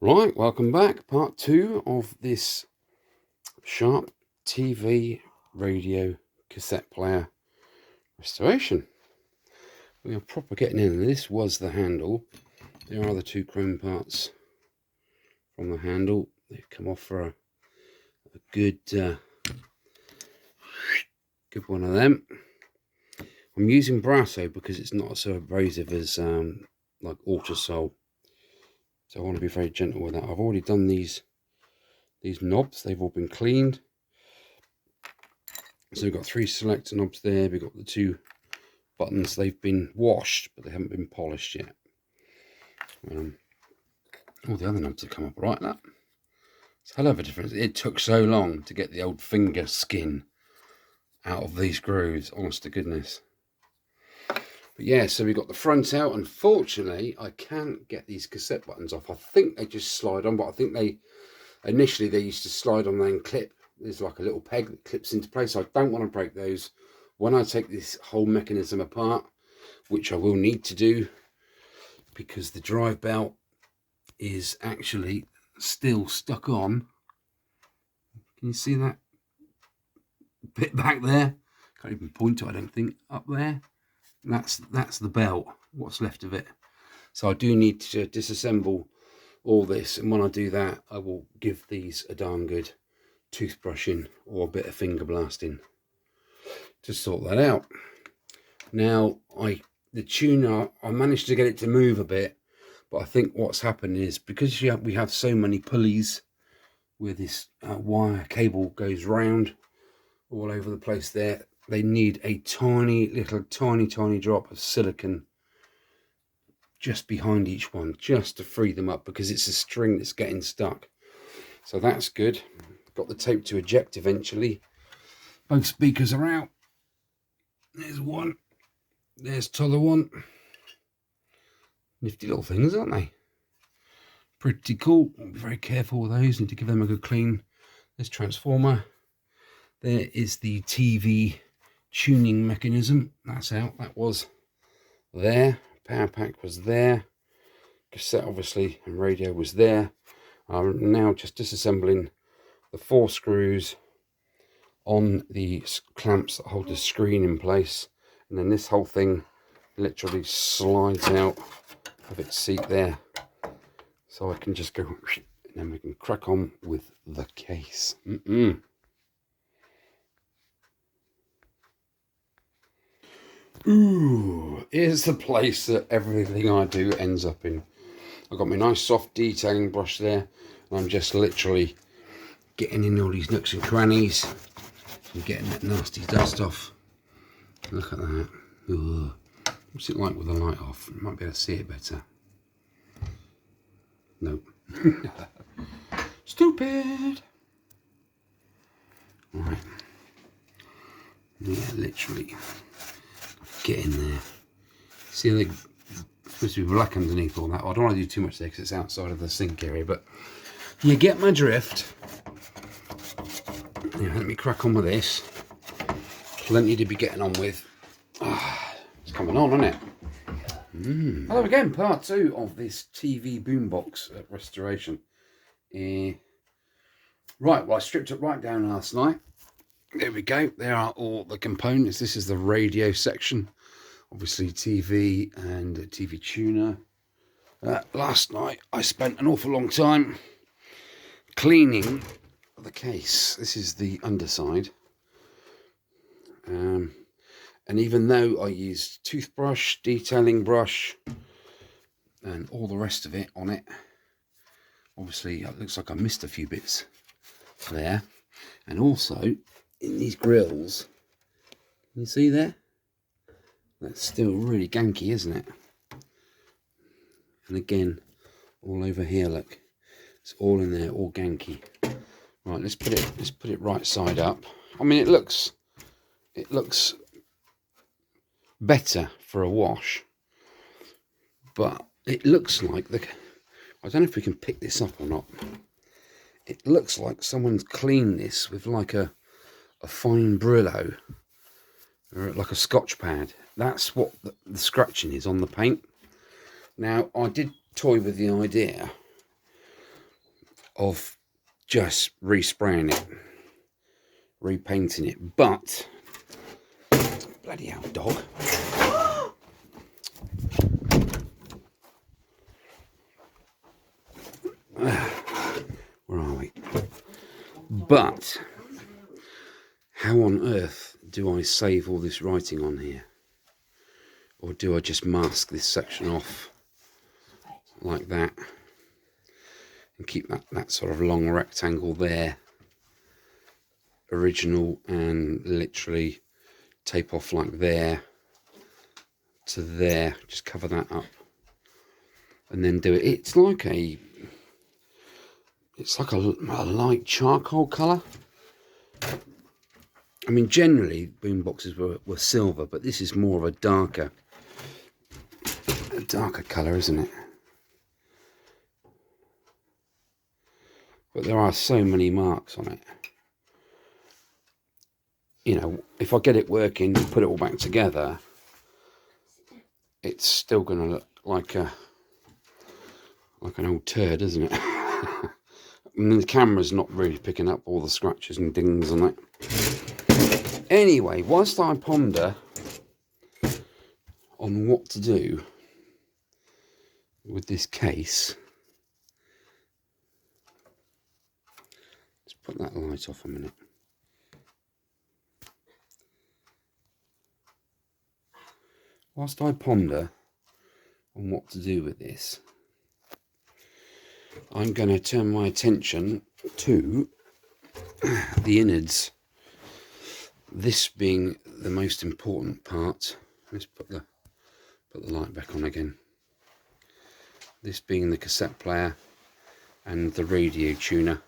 Right, welcome back. Part 2 of this Sharp TV radio cassette player restoration. We are proper getting in. This was the handle. There are the two chrome parts from the handle. They've come off for a good one of them. I'm using Brasso because it's not so abrasive as like Autosol. So I want to be very gentle with that. I've already done these knobs. They've all been cleaned. So we've got 3 selector knobs there. We've got the 2 buttons. They've been washed, but they haven't been polished yet. All the other knobs have come up right. It's a hell of a difference. It took so long to get the old finger skin out of these grooves, honest to goodness. But yeah, so we got the front out. Unfortunately, I can't get these cassette buttons off. I think they just slide on, but I think initially they used to slide on and clip. There's like a little peg that clips into place. So I don't want to break those. When I take this whole mechanism apart, which I will need to do, because the drive belt is actually still stuck on. Can you see that bit back there? Can't even point to it, I don't think. Up there. That's the belt, what's left of it. So I do need to disassemble all this, and when I do that, I will give these a darn good toothbrushing or a bit of finger blasting to sort that out. Now the tuner, I managed to get it to move a bit, but I think what's happened is because we have so many pulleys where this wire cable goes round all over the place there, they need a tiny drop of silicone just behind each one, just to free them up, because it's a string that's getting stuck. So that's good. Got the tape to eject eventually. Both speakers are out. There's one. There's t'other one. Nifty little things, aren't they? Pretty cool. I'll be very careful with those. Need to give them a good clean. There's transformer. There is the TV tuning mechanism. That's out. That was there. Power pack was there. Cassette obviously and radio was there. I'm now just disassembling the 4 screws on the clamps that hold the screen in place, and then this whole thing literally slides out of its seat there, so I can just go, and then we can crack on with the case. Ooh, here's the place that everything I do ends up in. I've got my nice soft detailing brush there, and I'm just literally getting in all these nooks and crannies and getting that nasty dust off. Look at that. Ugh. What's it like with the light off? You might be able to see it better. Nope. Stupid. Right. Yeah, literally. Get in there. See, they're supposed to be black underneath all that. I don't want to do too much there because it's outside of the sink area, but you get my drift. Yeah, let me crack on with this. Plenty to be getting on with. It's coming on, isn't it? Hello again, part 2 of this TV boombox restoration. Right, well, I stripped it right down last night. There we go. There are all the components. This is the radio section. Obviously TV and a TV tuner. Last night I spent an awful long time cleaning the case. This is the underside. And even though I used toothbrush, detailing brush, and all the rest of it on it, obviously it looks like I missed a few bits there. And also in these grills, you see there? That's still really ganky, isn't it? And again, all over here, look, it's all in there, all ganky. Right, let's put it right side up. I mean, it looks better for a wash, but it looks like I don't know if we can pick this up or not. It looks like someone's cleaned this with like a fine Brillo, or like a Scotch pad. That's what the scratching is on the paint. Now, I did toy with the idea of just respraying it, repainting it. But bloody hell, dog. Where are we? But how on earth do I save all this writing on here? Or do I just mask this section off like that and keep that sort of long rectangle there original, and literally tape off like there to there, just cover that up and then do it. It's like a light charcoal colour. I mean, generally boomboxes were silver, but this is more of a darker colour, isn't it? But there are so many marks on it. You know, if I get it working and put it all back together, it's still going to look like an old turd, isn't it? I mean, the camera's not really picking up all the scratches and dings on it. Anyway, whilst I ponder on what to do with this case, let's put that light off a minute. Whilst I ponder on what to do with this, I'm going to turn my attention to the innards. This being the most important part. Let's put the light back on again. This being the cassette player and the radio tuner.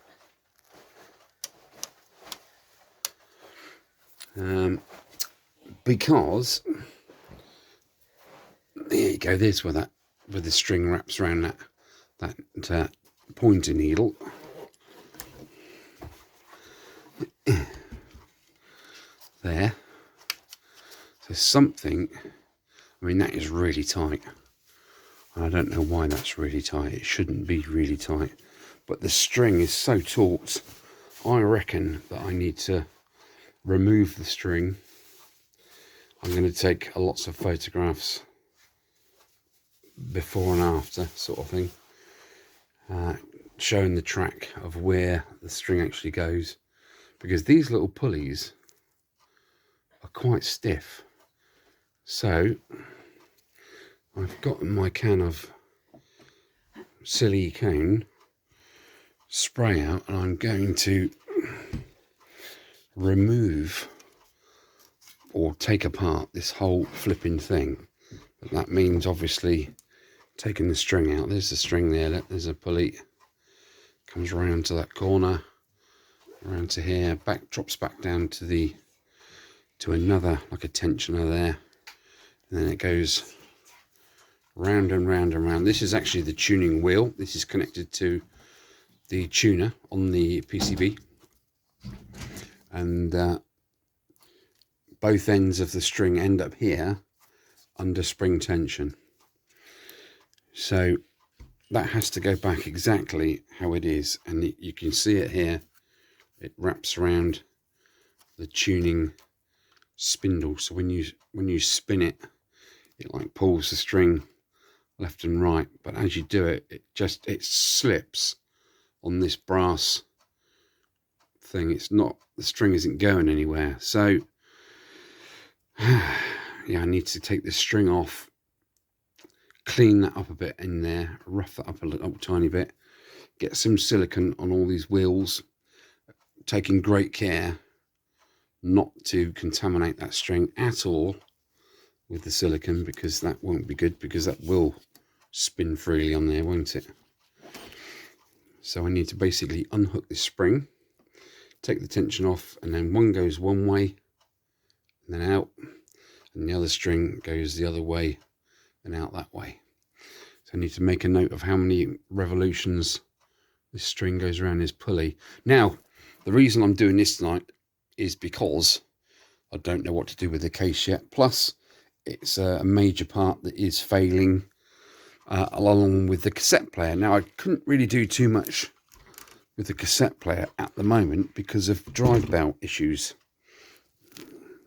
Because there you go. There's where the string wraps around that pointer needle. There. So something, I mean, that is really tight. I don't know why that's really tight. It shouldn't be really tight. But the string is so taut, I reckon that I need to remove the string. I'm going to take lots of photographs before and after, sort of thing, showing the track of where the string actually goes, because these little pulleys are quite stiff. So I've got my can of silicone spray out, and I'm going to remove or take apart this whole flipping thing. But that means obviously taking the string out. There's the string there, there's a pulley, comes around to that corner, around to here, back, drops back down to another, like a tensioner there, and then it goes round and round and round. This is actually the tuning wheel. This is connected to the tuner on the PCB, and both ends of the string end up here under spring tension. So that has to go back exactly how it is, and you can see it here. It wraps around the tuning spindle, so when you spin it, it like pulls the string left and right. But as you do it, it slips on this brass thing. It's not, the string isn't going anywhere. So yeah, I need to take this string off, clean that up a bit in there, rough that up a little tiny bit, get some silicone on all these wheels, taking great care not to contaminate that string at all with the silicone, because that won't be good, because that will spin freely on there, won't it? So I need to basically unhook this spring, take the tension off, and then one goes one way and then out, and the other string goes the other way and out that way. So I need to make a note of how many revolutions this string goes around this pulley. Now, the reason I'm doing this tonight is because I don't know what to do with the case yet. Plus, it's a major part that is failing along with the cassette player. Now, I couldn't really do too much with the cassette player at the moment because of drive belt issues.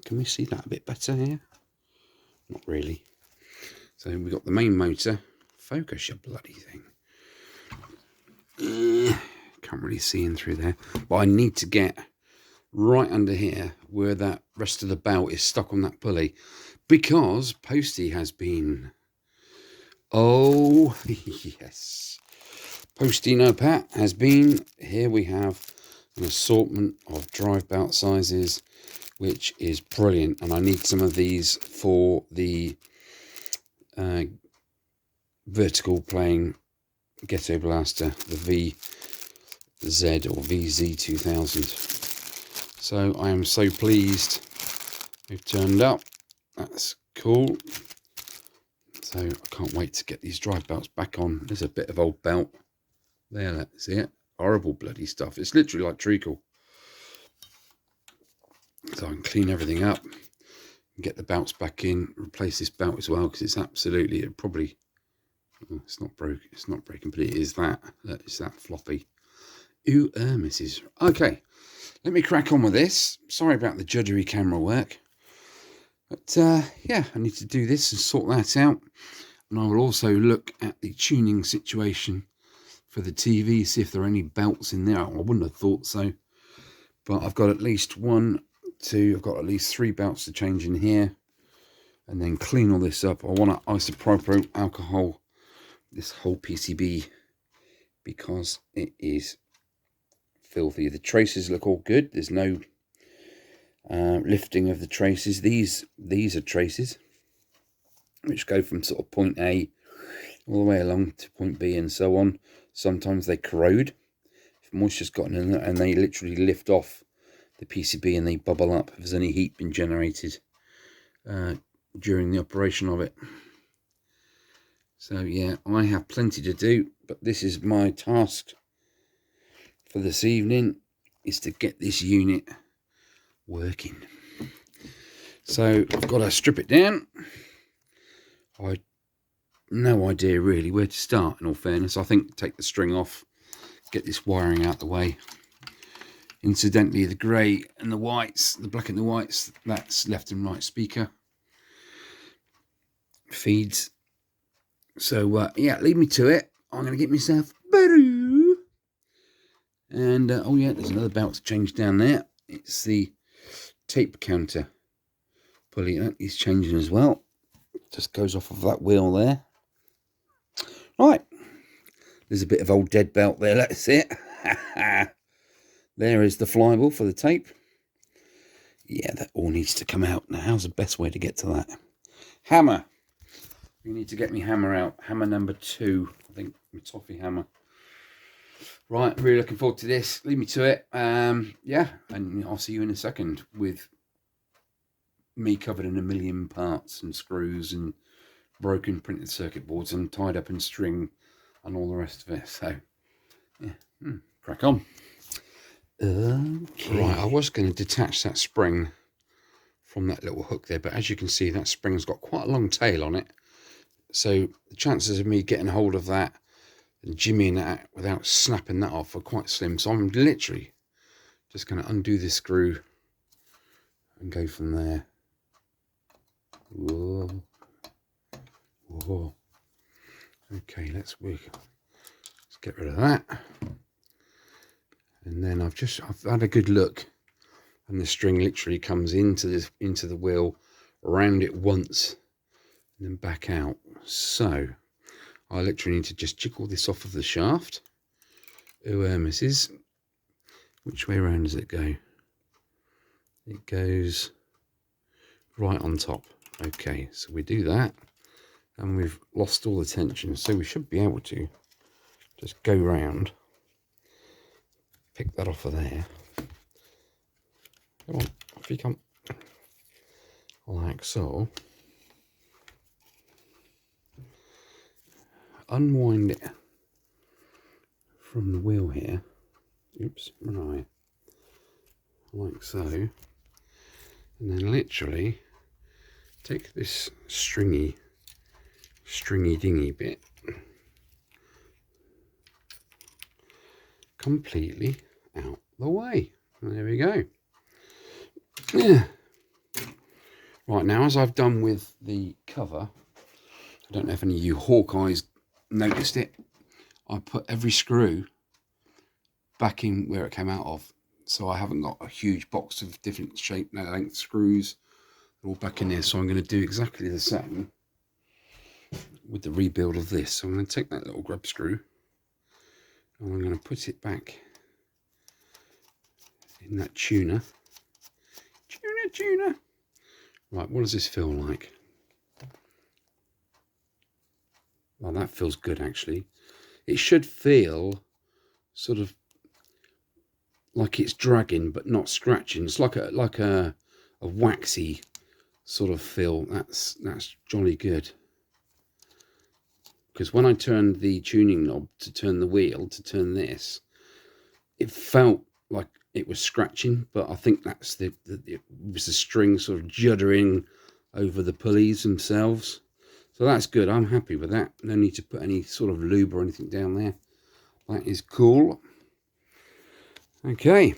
Can we see that a bit better here? Not really. So we've got the main motor. Focus your bloody thing. Can't really see in through there. But I need to get right under here where that rest of the belt is stuck on that pulley. Because Posty has been... Oh, yes. Posty No Pat has been... Here we have an assortment of drive belt sizes, which is brilliant. And I need some of these for the vertical playing Ghetto Blaster, the VZ or VZ2000. So I am so pleased they've turned up. That's cool. So I can't wait to get these drive belts back on. There's a bit of old belt. There, that's it. Horrible bloody stuff. It's literally like treacle. So I can clean everything up and get the belts back in. Replace this belt as well because it's absolutely, it probably, oh, it's not broke. It's not breaking, but it is that. It's that floppy. Ooh, misses. Okay, let me crack on with this. Sorry about the judgery camera work. But yeah, I need to do this and sort that out. And I will also look at the tuning situation for the TV, see if there are any belts in there. I wouldn't have thought so. But I've got at least I've got at least 3 belts to change in here. And then clean all this up. I want to isopropyl alcohol this whole PCB because it is filthy. The traces look all good. There's no lifting of the traces. These are traces which go from sort of point A all the way along to point B and so on. Sometimes they corrode if moisture's gotten in there, and they literally lift off the PCB and they bubble up if there's any heat been generated during the operation of it. So yeah, I have plenty to do, but this is my task for this evening, is to get this unit working. So I've got to strip it down. I no idea really where to start, in all fairness. I think take the string off, get this wiring out the way. Incidentally, the grey and the whites, the black and the whites, that's left and right speaker feeds. So yeah, leave me to it. I'm going to get myself better. And oh yeah, there's another belt to change down there. It's the tape counter pulley. That is changing as well. Just goes off of that wheel there. Right, there's a bit of old dead belt there. That's it. There is the flywheel for the tape. Yeah, that all needs to come out. Now, how's the best way to get to that? Hammer. You need to get me hammer out. Hammer number 2. I think my toffee hammer. Right, really looking forward to this. Leave me to it. Yeah, and I'll see you in a second with me covered in a million parts and screws and broken printed circuit boards and tied up in string and all the rest of it. So, yeah, crack on. Okay. Right, I was going to detach that spring from that little hook there, but as you can see, that spring's got quite a long tail on it. So the chances of me getting hold of that and jimmying that without snapping that off are quite slim. So I'm literally just going to undo this screw and go from there. Whoa. Whoa. Okay, let's get rid of that. And then I've had a good look, and the string literally comes into the wheel, around it once, and then back out. So I literally need to just jiggle this off of the shaft. Oh, misses. Which way around does it go? It goes right on top. Okay, so we do that, and we've lost all the tension, so we should be able to just go round, pick that off of there. Come on, off you come. Like so. Unwind it from the wheel here. Oops, right. Like so. And then literally take this stringy dingy bit. completely out the way. And there we go. Yeah. Right, now as I've done with the cover, I don't know if any of you Hawkeyes noticed it, I put every screw back in where it came out of. So I haven't got a huge box of different shape, length screws. They're all back in there. So I'm going to do exactly the same with the rebuild of this. So I'm going to take that little grub screw and I'm going to put it back in that tuner. Tuner. Right, what does this feel like? Well, that feels good actually. It should feel sort of like it's dragging but not scratching. It's like a waxy sort of feel. That's jolly good. Because when I turned the tuning knob to turn the wheel, to turn this, it felt like it was scratching, but I think that's it was the string sort of juddering over the pulleys themselves. So that's good. I'm happy with that. No need to put any sort of lube or anything down there. That is cool. Okay.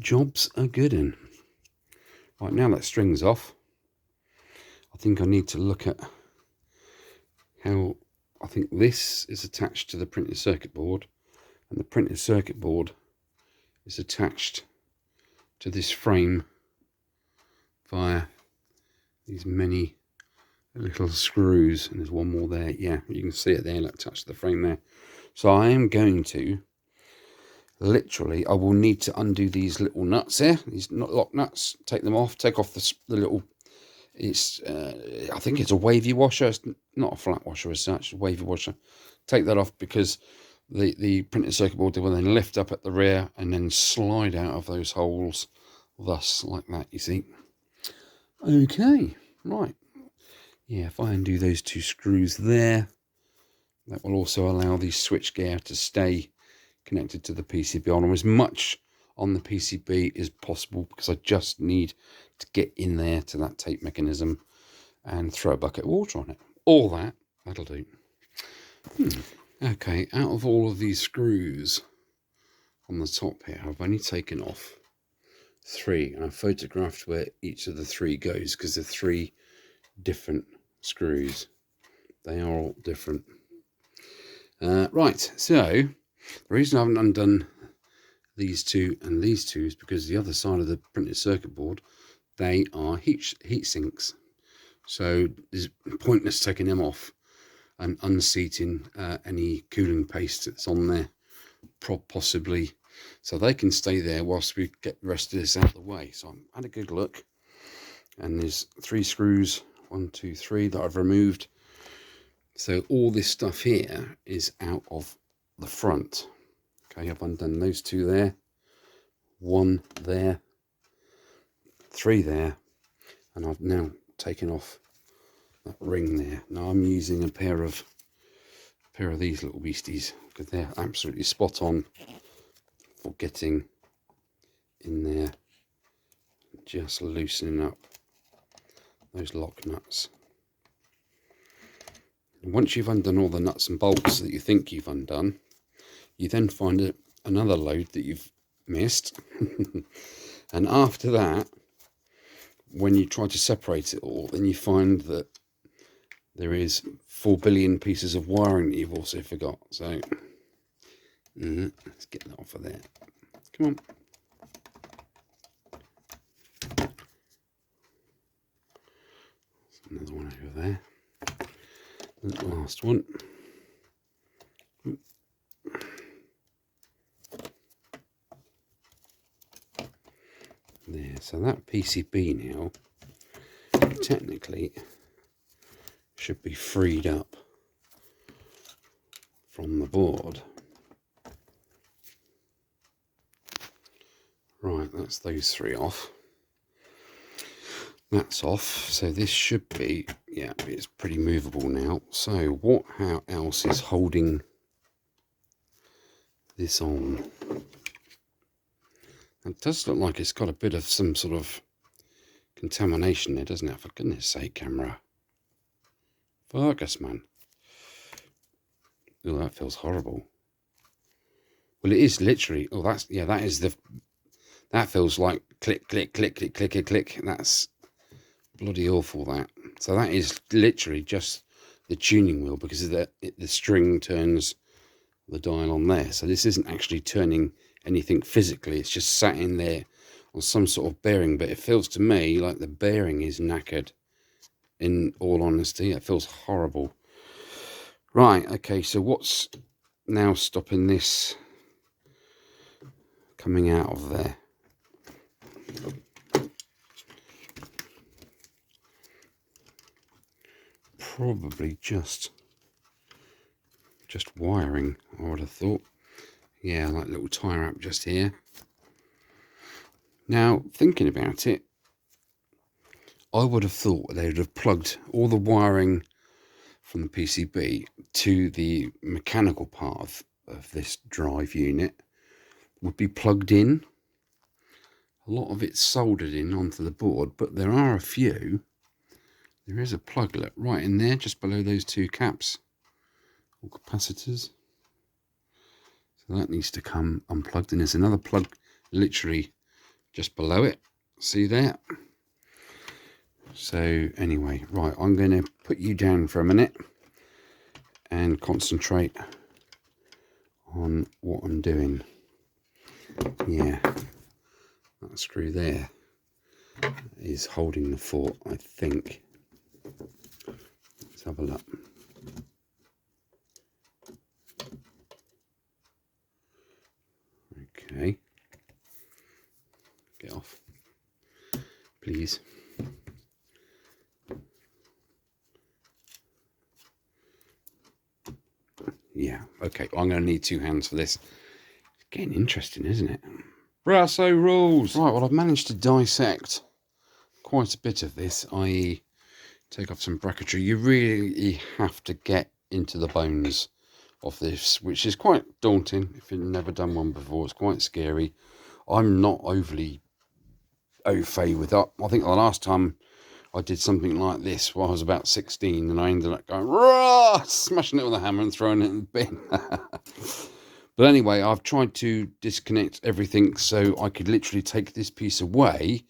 Jobs are good in. Right, now that string's off, I think I need to look at how I think this is attached to the printed circuit board, and the printed circuit board is attached to this frame via these many little screws, and there's one more there. Yeah, you can see it there, attached to the frame there. So I am going to literally, I will need to undo these little nuts here, these lock nuts, take them off, take off the little, it's I think it's a wavy washer. It's not a flat washer as such, a wavy washer. Take that off because the printed circuit board will then lift up at the rear and then slide out of those holes, thus like that, you see. Okay, right. Yeah, if I undo those two screws there, that will also allow the switchgear to stay connected to the PCB on as much on the PCB as possible, because I just need to get in there to that tape mechanism and throw a bucket of water on it. All that'll do. Okay, out of all of these screws on the top here, I've only taken off 3, and I photographed where each of the 3 goes, because they're 3 different screws. They are all different. Right, so the reason I haven't undone these 2 and these 2 is because the other side of the printed circuit board, they are heat sinks. So it's pointless taking them off and unseating any cooling paste that's on there, possibly. So they can stay there whilst we get the rest of this out of the way. So I had a good look, and there's 3 screws, 1, 2, 3 that I've removed. So all this stuff here is out of the front. Okay, I've undone those 2 there, 1 there, 3 there, and I've now taken off that ring there. Now I'm using a pair of these little beasties, because they're absolutely spot on for getting in there, just loosening up those lock nuts. And once you've undone all the nuts and bolts that you think you've undone, you then find another load that you've missed. And after that, when you try to separate it all, then you find that there is 4 billion pieces of wiring that you've also forgot. So let's get that off of there. Come on. There's another one over there. And the last one. There, so that PCB now technically should be freed up from the board. Right, that's those 3 off. That's off, so this should be, yeah, it's pretty movable now. So how else is holding this on? It does look like it's got a bit of some sort of contamination there, doesn't it? For goodness sake, camera. Focus, man. Oh, that feels horrible. Well, it is literally. Oh, that's, yeah, that is the, that feels like click, click, click, click, click, click, click. That's bloody awful, that. So that is literally just the tuning wheel, because the string turns the dial on there. So this isn't actually turning anything physically. It's just sat in there on some sort of bearing. But it feels to me like the bearing is knackered. In all honesty, it feels horrible. Right, okay, so what's now stopping this coming out of there? Probably just wiring, I would have thought. Yeah, like a little tie wrap just here. Now, thinking about it, I would have thought they would have plugged all the wiring from the PCB to the mechanical part of this drive unit would be plugged in. A lot of it's soldered in onto the board, but there are a few. There is a pluglet right in there, just below those two caps, or capacitors. So that needs to come unplugged, and there's another plug literally just below it. See there? So anyway, right, I'm going to put you down for a minute and concentrate on what I'm doing. Yeah, that screw there is holding the fort, I think. Let's have a look. Okay, get off, please. Yeah, okay, I'm going to need two hands for this. It's getting interesting, isn't it? Brasso rules! Right, well, I've managed to dissect quite a bit of this, i.e. take off some bracketry. You really have to get into the bones of this, which is quite daunting if you've never done one before. It's quite scary. I'm not overly au fait with that. I think the last time I did something like this when I was about 16, and I ended up going, rah, smashing it with a hammer and throwing it in the bin. But anyway, I've tried to disconnect everything so I could literally take this piece away,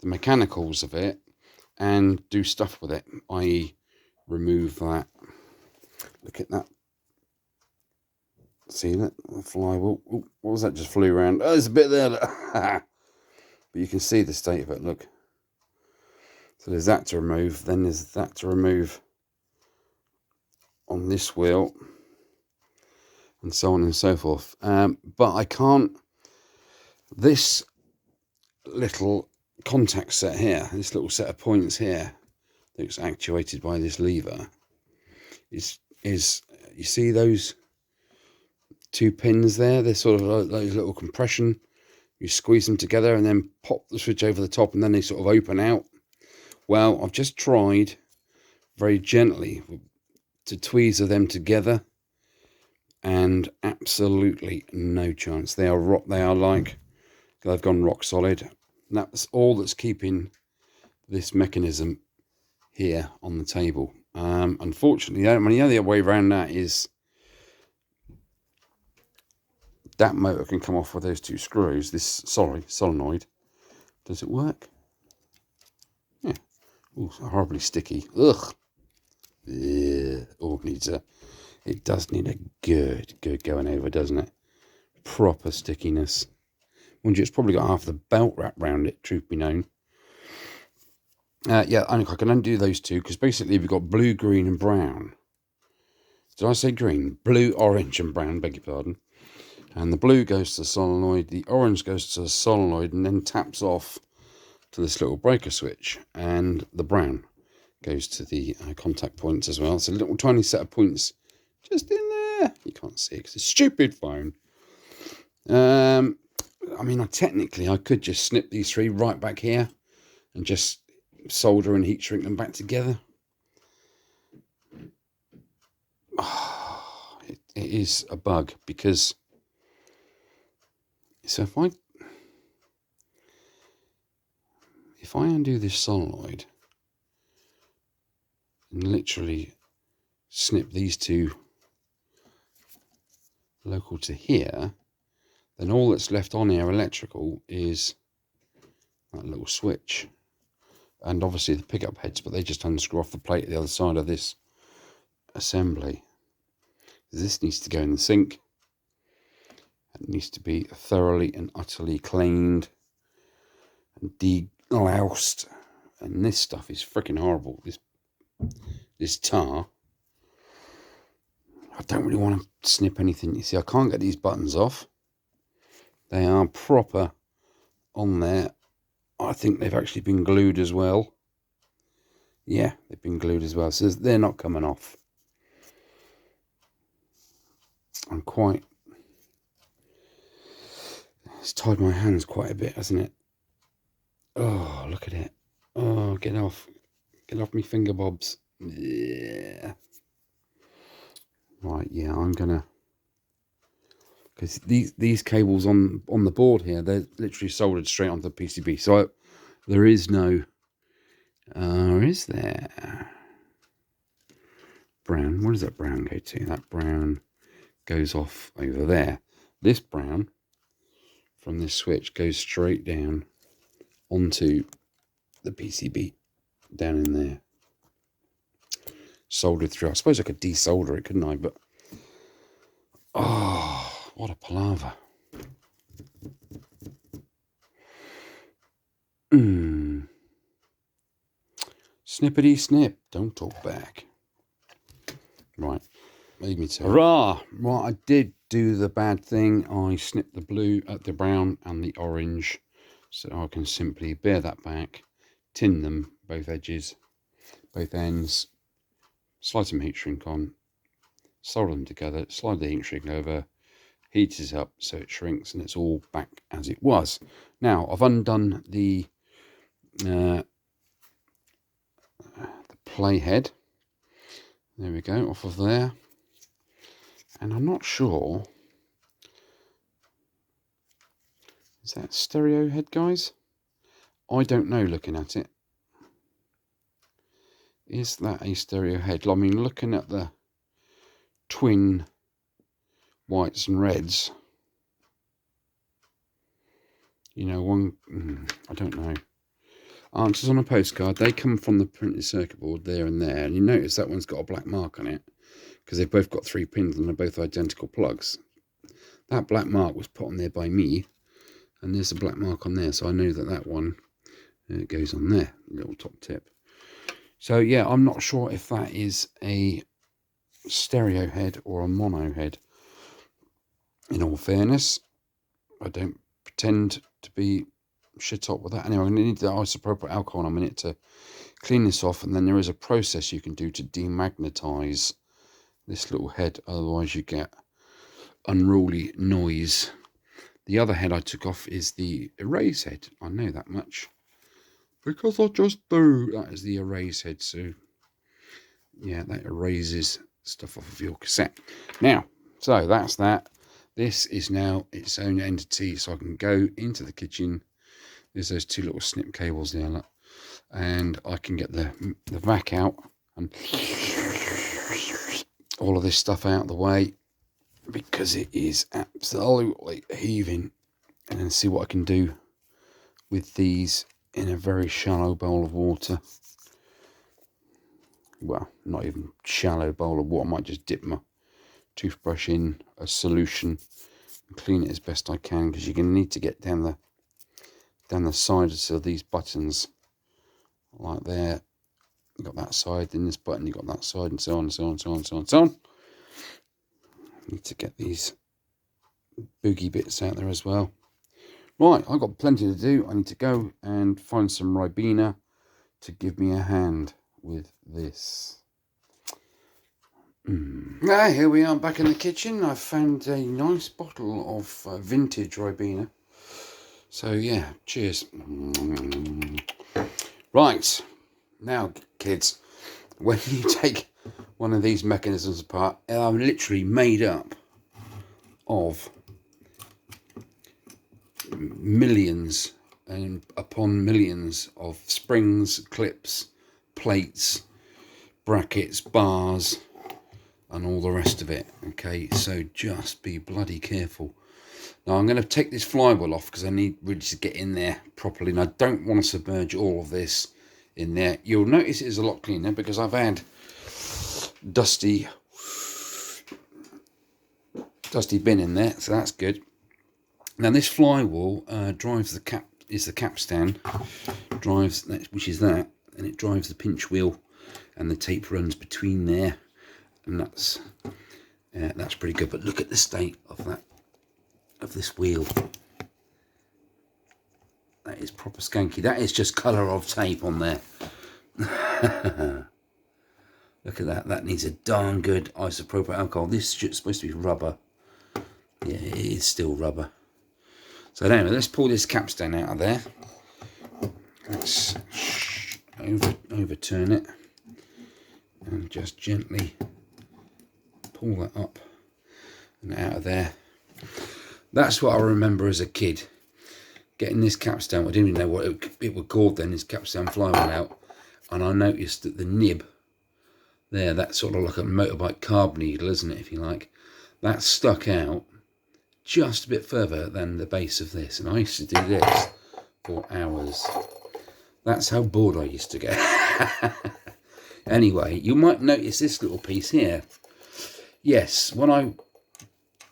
the mechanicals of it, and do stuff with it, i.e. remove that. Look at that. See that? The flywheel. Ooh, what was that just flew around? Oh, there's a bit there. But you can see the state of it, look. So there's that to remove, then there's that to remove on this wheel, and so on and so forth. But I can't, this little contact set here, this little set of points here, that's actuated by this lever, is you see those two pins there? They're sort of like those little compression. You squeeze them together and then pop the switch over the top, and then they sort of open out. Well, I've just tried very gently to tweezer them together, and absolutely no chance. They are like, they've gone rock solid. That's all that's keeping this mechanism here on the table. Unfortunately, the other way around that is that motor can come off with those two screws. This solenoid. Does it work? Yeah. Oh, horribly sticky. Ugh. Yeah. Oh, it does need a good going over, doesn't it? Proper stickiness. Mind you, it's probably got half the belt wrapped around it, truth be known. Yeah, I can undo those two, because basically we've got blue, green and brown. Did I say green? Blue, orange and brown, beg your pardon. And the blue goes to the solenoid, the orange goes to the solenoid and then taps off to this little breaker switch, and the brown goes to the contact points as well. It's a little tiny set of points just in there. You can't see it because it's a stupid phone. I mean, technically I could just snip these three right back here and just solder and heat shrink them back together. Oh, it is a bug, because so if I undo this solenoid and literally snip these two local to here, then all that's left on here electrical is that little switch. And obviously the pickup heads, but they just unscrew off the plate at the other side of this assembly. This needs to go in the sink. It needs to be thoroughly and utterly cleaned and deloused. And this stuff is freaking horrible. This tar. I don't really want to snip anything. You see, I can't get these buttons off. They are proper on there. I think they've actually been glued as well. Yeah, they've been glued as well. So they're not coming off. It's tied my hands quite a bit, hasn't it? Oh, look at it. Oh, get off. Get off me finger bobs. Yeah. Right, yeah, I'm gonna, because these cables on the board here, they're literally soldered straight onto the PCB. So there is no, is there? Brown, where does that brown go to? That brown goes off over there. This brown from this switch goes straight down onto the PCB down in there. Soldered through. I suppose I could desolder it, couldn't I? But oh, what a palaver. Snippety snip, don't talk back. Right, made me too. Hurrah! Right, I did do the bad thing. I snipped the blue, the brown and the orange, so I can simply bear that back, tin them, both edges, both ends, slide some heat shrink on, solder them together, slide the heat shrink over, heat it up so it shrinks and it's all back as it was. Now, I've undone the playhead. There we go, off of there. And I'm not sure. Is that stereo head, guys? I don't know looking at it. Is that a stereo head? I mean, looking at the twin whites and reds, you know, I don't know. Answers on a postcard. They come from the printed circuit board there and there. And you notice that one's got a black mark on it because they've both got 3 pins and they're both identical plugs. That black mark was put on there by me. And there's a black mark on there. So I know that one goes on there. Little top tip. So yeah, I'm not sure if that is a stereo head or a mono head. In all fairness, I don't pretend to be shit up with that. Anyway, I'm going to need the isopropyl alcohol in a minute to clean this off, and then there is a process you can do to demagnetize this little head, otherwise you get unruly noise. The other head I took off is the erase head. I know that much because I just do. That is the erase head, so yeah, that erases stuff off of your cassette. Now, so that's that. This is now its own entity, so I can go into the kitchen. There's those 2 little snip cables there, look, and I can get the vac out and all of this stuff out of the way because it is absolutely heaving, and then see what I can do with these in a very shallow bowl of water. Well, not even shallow bowl of water. I might just dip my toothbrush in a solution and clean it as best I can, because you're going to need to get down the sides of these buttons, like there. You got that side, then this button, you got that side, and so on and so on and so on and so on and so on. Need to get these boogie bits out there as well. Right, I've got plenty to do. I need to go and find some Ribena to give me a hand with this. Now, here we are back in the kitchen. I've found a nice bottle of vintage Ribena. So yeah, cheers. Right, now kids, when you take one of these mechanisms apart, they're literally made up of millions and upon millions of springs, clips, plates, brackets, bars, and all the rest of it. Okay, so just be bloody careful. Now I'm going to take this flywheel off because I need really to get in there properly, and I don't want to submerge all of this in there. You'll notice it is a lot cleaner because I've had dusty bin in there, so that's good. Now this flywheel drives the capstan, which is that, and it drives the pinch wheel, and the tape runs between there, and that's pretty good. But look at the state of this wheel. That is proper skanky. That is just colour of tape on there. Look at that. That needs a darn good isopropyl alcohol. This is supposed to be rubber. Yeah, it is still rubber. So anyway, let's pull this capstan out of there. Let's overturn it and just gently pull that up and out of there. That's what I remember as a kid, getting this capstan. I didn't even know what it was called then, this capstan flywheel out, and I noticed that the nib there, that's sort of like a motorbike carb needle, isn't it, if you like, that stuck out just a bit further than the base of this, and I used to do this for hours. That's how bored I used to get. Anyway, you might notice this little piece here. Yes, when I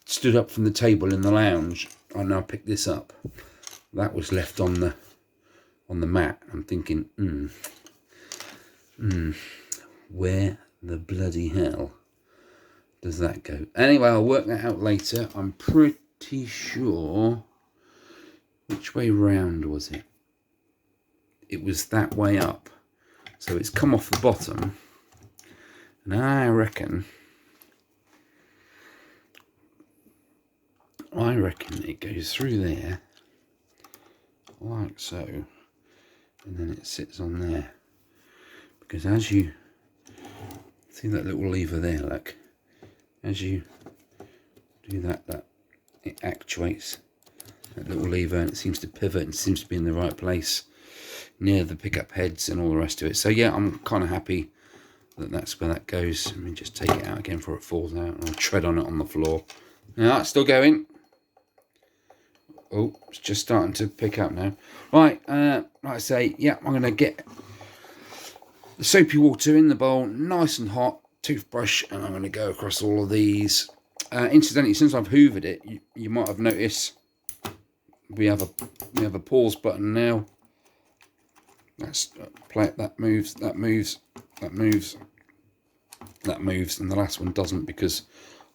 stood up from the table in the lounge, I now picked this up. That was left on the mat. I'm thinking, where the bloody hell does that go? Anyway, I'll work that out later. I'm pretty sure. Which way round was it? It was that way up. So it's come off the bottom. And I reckon it goes through there, like so, and then it sits on there. Because as you see that little lever there, look, as you do that it actuates that little lever, and it seems to pivot and seems to be in the right place near the pickup heads and all the rest of it. So yeah, I'm kind of happy that that's where that goes. Let me just take it out again before it falls out, and I'll tread on it on the floor. Now it's still going. Oh, it's just starting to pick up now. Right, like I say, yeah, I'm going to get the soapy water in the bowl, nice and hot, toothbrush, and I'm going to go across all of these. Incidentally, since I've hoovered it, you might have noticed we have a pause button now. That's play it. That moves, that moves, that moves, that moves, and the last one doesn't because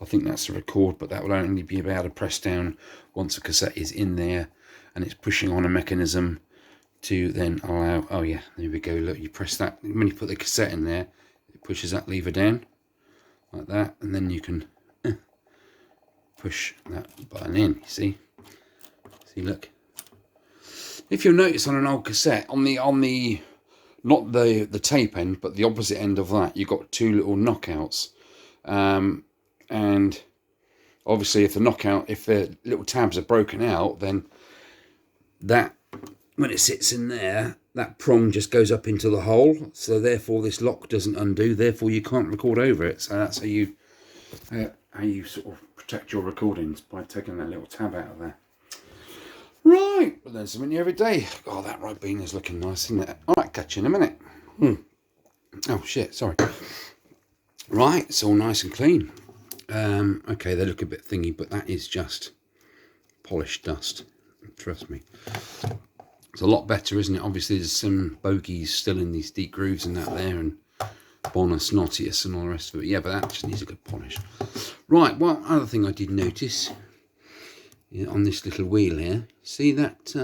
I think that's a record, but that will only be able to press down once a cassette is in there and it's pushing on a mechanism to then allow. Oh yeah, there we go. Look, you press that when you put the cassette in there, it pushes that lever down like that, and then you can push that button in. You see, look. If you'll notice on an old cassette, on the not the tape end, but the opposite end of that, you've got two little knockouts. And obviously if the little tabs are broken out, then that, when it sits in there, that prong just goes up into the hole. So therefore this lock doesn't undo, therefore you can't record over it. So that's how you sort of protect your recordings, by taking that little tab out of there. Right, but there's something new every day. Oh, that right bean is looking nice, isn't it? All right, catch you in a minute. Oh shit, sorry. Right, it's all nice and clean. Okay, they look a bit thingy, but that is just polished dust. Trust me. It's a lot better, isn't it? Obviously, there's some bogies still in these deep grooves and that there, and Bonus, Nautilus, and all the rest of it. Yeah, but that just needs a good polish. Right, one other thing I did notice on this little wheel here, see that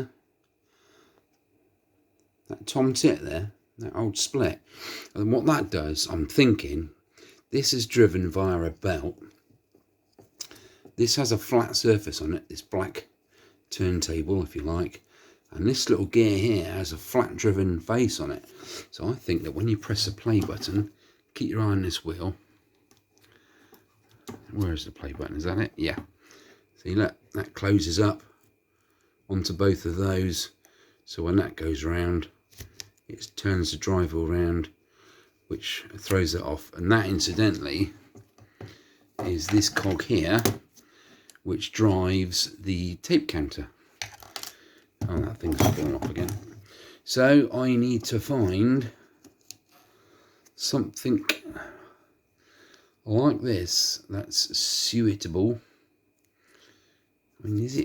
that tom tit there, that old split, and what that does, I'm thinking, this is driven via a belt. This has a flat surface on it, this black turntable, if you like, and this little gear here has a flat driven face on it. So I think that when you press the play button, keep your eye on this wheel. Where is the play button? Is that it? Yeah. See, look, that closes up onto both of those. So when that goes around, it turns the drive wheel around, which throws it off. And that, incidentally, is this cog here, which drives the tape counter. Oh, that thing's fallen off again. So I need to find something like this that's suitable. I mean, is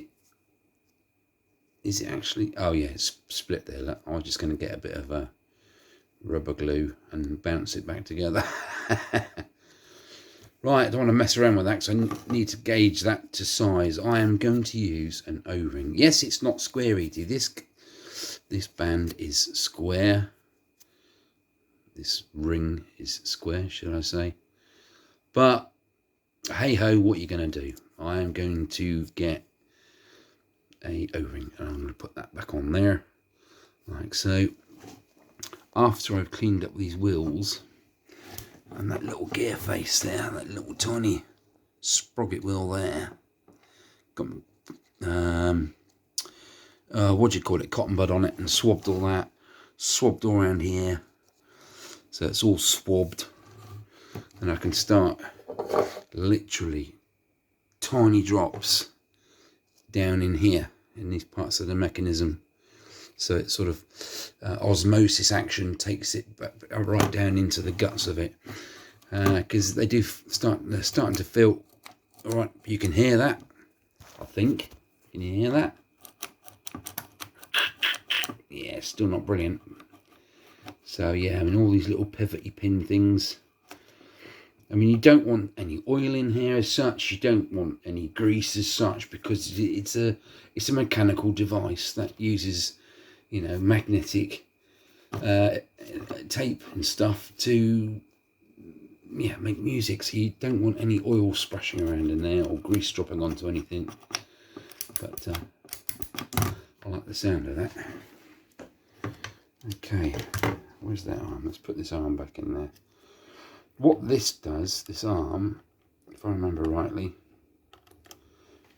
it actually? Oh yeah, it's split there. Look, I'm just going to get a bit of rubber glue and bounce it back together. Right, I don't want to mess around with that because I need to gauge that to size. I am going to use an O-ring. Yes, it's not square, E.T. This band is square. This ring is square, should I say. But, hey-ho, what are you going to do? I am going to get a O-ring. And I'm going to put that back on there, like so. After I've cleaned up these wheels, and that little gear face there, that little tiny sprocket wheel there. Got what do you call it? Cotton bud on it, and swabbed all that. Swabbed all around here, so it's all swabbed, and I can start literally tiny drops down in here in these parts of the mechanism. So it's sort of osmosis action takes it right down into the guts of it, because they're starting to feel all right. You can hear that, I think. Can you hear that? Yeah, still not brilliant. So yeah, I mean, all these little pivoty pin things. I mean, you don't want any oil in here as such. You don't want any grease as such, because it's a mechanical device that uses, you know, magnetic tape and stuff to make music. So you don't want any oil splashing around in there or grease dropping onto anything. But I like the sound of that. Okay, where's that arm? Let's put this arm back in there. What this does, this arm, if I remember rightly,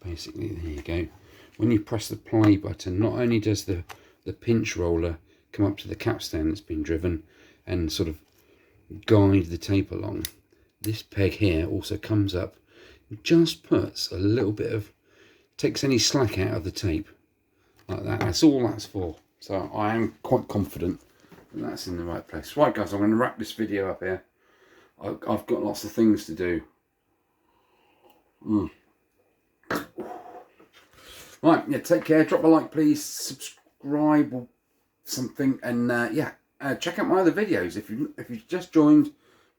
basically, there you go. When you press the play button, not only does the pinch roller come up to the capstan that's been driven and sort of guide the tape along, this peg here also comes up and just puts a little bit of, takes any slack out of the tape, like that. That's all that's for. So I am quite confident that that's in the right place. Right guys, I'm going to wrap this video up here. I've got lots of things to do. Right, yeah, take care. Drop a like, please. Subscribe or something, and check out my other videos. If you've just joined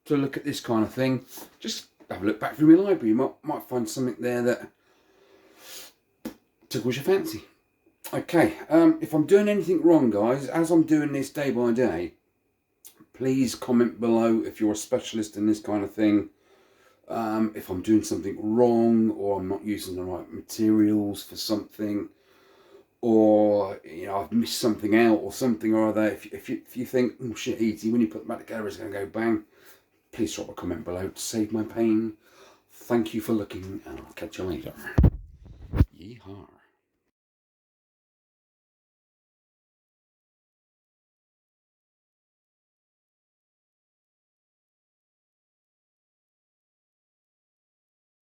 to look at this kind of thing, just have a look back through my library. You might find something there that tickles your fancy. Okay, if I'm doing anything wrong, guys, as I'm doing this day by day, please comment below if you're a specialist in this kind of thing. If I'm doing something wrong, or I'm not using the right materials for something, or I've missed something out or something or other. If you think, oh shit, E.T., when you put them back together it's going to go bang, please drop a comment below to save my pain. Thank you for looking, and I'll catch you later. Yeehaw.